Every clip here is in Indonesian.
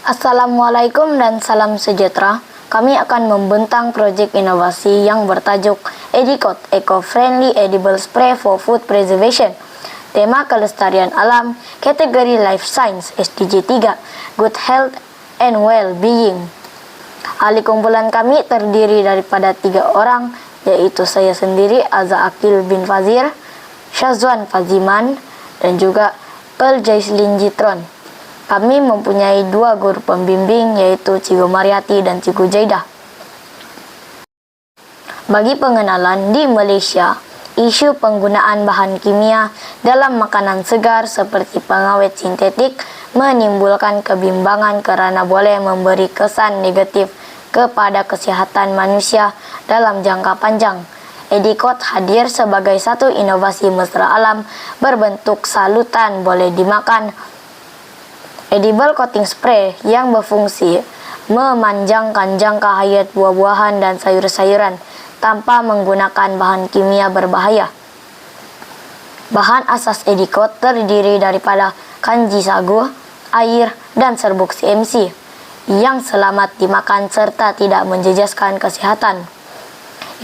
Assalamualaikum dan salam sejahtera. Kami akan membentang proyek inovasi yang bertajuk Edicot Eco-Friendly Edible Spray for Food Preservation. Tema kelestarian alam, kategori Life Science SDG 3, Good Health and Well-Being. Ahli kumpulan kami terdiri daripada 3 orang, yaitu saya sendiri, Aza Akil bin Fazir, Syazwan Faziman, dan juga Pearl Jaislin Jitron. Kami mempunyai 2 guru pembimbing, yaitu Cigo Mariati dan Cigo Jaidah. Bagi pengenalan, di Malaysia, isu penggunaan bahan kimia dalam makanan segar seperti pengawet sintetik menimbulkan kebimbangan karena boleh memberi kesan negatif kepada kesehatan manusia dalam jangka panjang. Edicot hadir sebagai satu inovasi mesra alam berbentuk salutan boleh dimakan edible coating spray yang berfungsi memanjangkan jangka hayat buah-buahan dan sayur-sayuran tanpa menggunakan bahan kimia berbahaya. Bahan asas Edicot terdiri daripada kanji sagu, air, dan serbuk CMC yang selamat dimakan serta tidak menjejaskan kesehatan.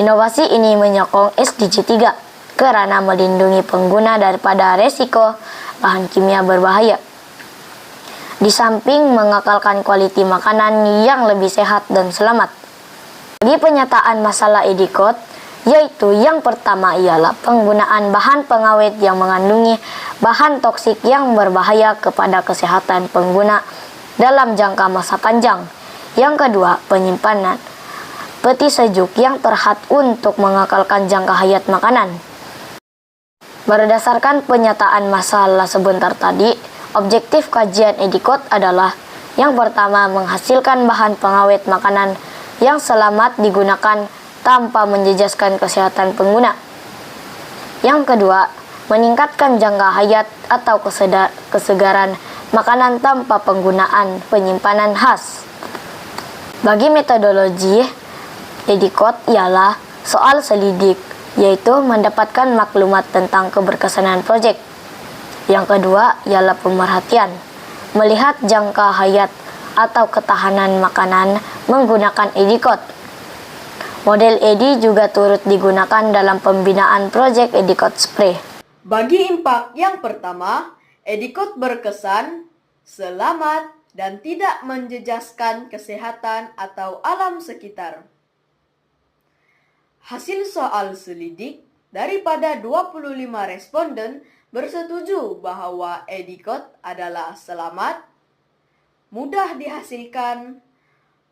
Inovasi ini menyokong SDG 3 karena melindungi pengguna daripada resiko bahan kimia berbahaya. Di samping mengekalkan kualiti makanan yang lebih sehat dan selamat. Bagi penyataan masalah Edicot, yaitu yang pertama ialah penggunaan bahan pengawet yang mengandungi bahan toksik yang berbahaya kepada kesehatan pengguna dalam jangka masa panjang. Yang kedua, penyimpanan peti sejuk yang terhad untuk mengekalkan jangka hayat makanan. Berdasarkan penyataan masalah sebentar tadi, objektif kajian Edicot adalah yang pertama menghasilkan bahan pengawet makanan yang selamat digunakan tanpa menjejaskan kesehatan pengguna. Yang kedua, meningkatkan jangka hayat atau kesegaran makanan tanpa penggunaan penyimpanan khas. Bagi metodologi Edicot ialah soal selidik, yaitu mendapatkan maklumat tentang keberkesanan proyek. Yang kedua ialah pemerhatian, melihat jangka hayat atau ketahanan makanan menggunakan Edicot. Model EDI juga turut digunakan dalam pembinaan proyek Edicot Spray. Bagi impak yang pertama, Edicot berkesan, selamat, dan tidak menjejaskan kesehatan atau alam sekitar. Hasil soal selidik daripada 25 responden bersetuju bahwa Edicot adalah selamat, mudah dihasilkan,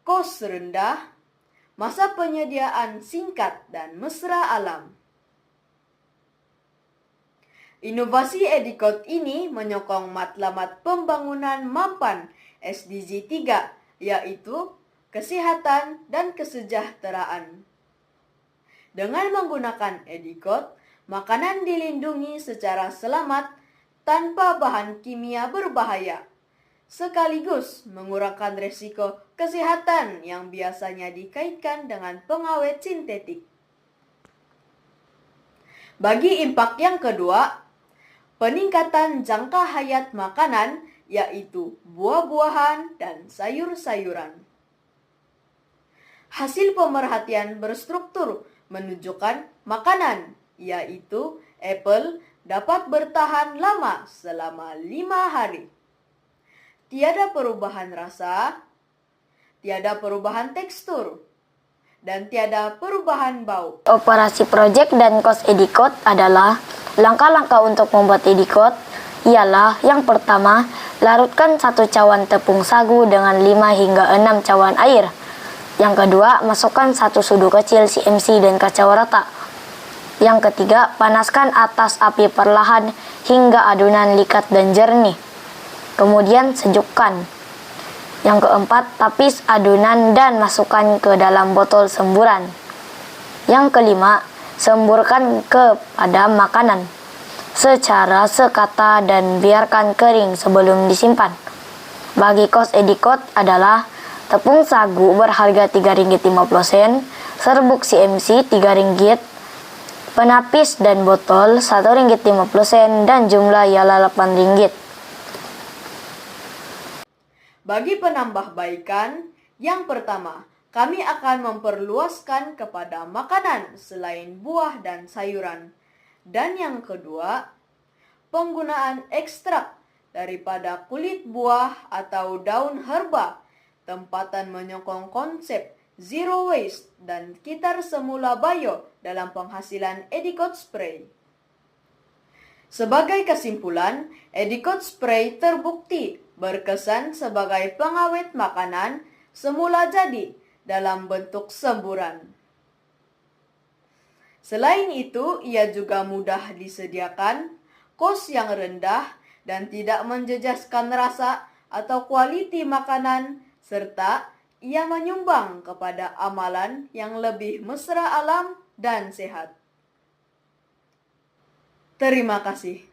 kos rendah, masa penyediaan singkat, dan mesra alam. Inovasi Edicot ini menyokong matlamat pembangunan mapan SDG 3, yaitu kesehatan dan kesejahteraan. Dengan menggunakan Edicot, makanan dilindungi secara selamat tanpa bahan kimia berbahaya, sekaligus mengurangkan risiko kesehatan yang biasanya dikaitkan dengan pengawet sintetik. Bagi impak yang kedua, peningkatan jangka hayat makanan, yaitu buah-buahan dan sayur-sayuran. Hasil pemerhatian berstruktur menunjukkan makanan, yaitu apel, dapat bertahan lama selama 5 hari. Tiada perubahan rasa, tiada perubahan tekstur, dan tiada perubahan bau. Operasi proyek dan kos Edicot adalah langkah-langkah untuk membuat Edicot ialah yang pertama, larutkan 1 cawan tepung sagu dengan 5 hingga 6 cawan air. Yang kedua, masukkan 1 sudu kecil CMC dan kacau rata. Yang ketiga, panaskan atas api perlahan hingga adonan likat dan jernih. Kemudian sejukkan. Yang keempat, tapis adonan dan masukkan ke dalam botol semburan. Yang kelima, semburkan ke pada makanan secara sekata dan biarkan kering sebelum disimpan. Bagi kos Edicot adalah tepung sagu berharga Rp3,50, serbuk CMC Rp3, penapis dan botol Rp1,50 dan jumlah ialah Rp8. Bagi penambahbaikan, yang pertama, kami akan memperluaskan kepada makanan selain buah dan sayuran. Dan yang kedua, penggunaan ekstrak daripada kulit buah atau daun herba, tempatan menyokong konsep zero waste dan kitar semula bio dalam penghasilan Edicot Spray. Sebagai kesimpulan, Edicot Spray terbukti berkesan sebagai pengawet makanan semula jadi dalam bentuk semburan. Selain itu, ia juga mudah disediakan, kos yang rendah, dan tidak menjejaskan rasa atau kualiti makanan, serta ia menyumbang kepada amalan yang lebih mesra alam dan sehat. Terima kasih.